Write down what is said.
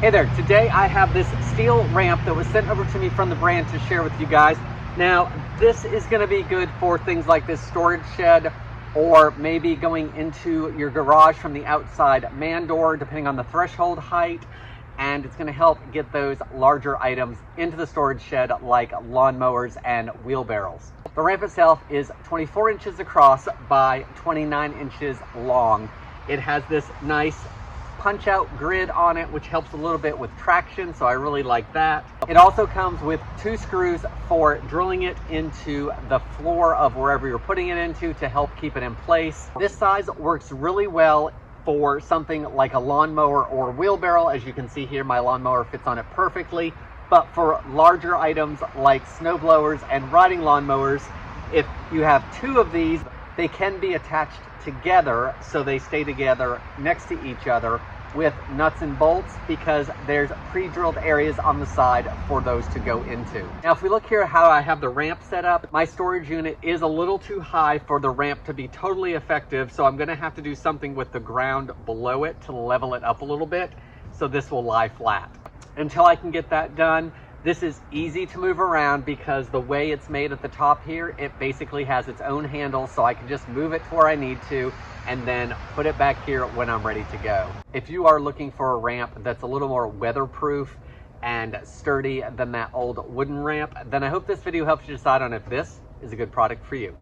Hey there, today I have this steel ramp that was sent over to me from the brand to share with you guys. Now, this is going to be good for things like this storage shed, or maybe going into your garage from the outside man door, depending on the threshold height. And it's going to help get those larger items into the storage shed, like lawnmowers and wheelbarrows. The ramp itself is 24 inches across by 29 inches long. It has this nice punch out grid on it, which helps a little bit with traction, so I really like that. It also comes with 2 screws for drilling it into the floor of wherever you're putting it into to help keep it in place. This size works really well for something like a lawnmower or wheelbarrow. As you can see here, my lawnmower fits on it perfectly. But for larger items like snow blowers and riding lawnmowers, if you have 2 of these, they can be attached together so they stay together next to each other with nuts and bolts, because there's pre-drilled areas on the side for those to go into. Now, if we look here how I have the ramp set up, my storage unit is a little too high for the ramp to be totally effective, so I'm going to have to do something with the ground below it to level it up a little bit so this will lie flat. Until I can get that done, this is easy to move around because the way it's made at the top here, it basically has its own handle, so I can just move it to where I need to and then put it back here when I'm ready to go. If you are looking for a ramp that's a little more weatherproof and sturdy than that old wooden ramp, then I hope this video helps you decide on if this is a good product for you.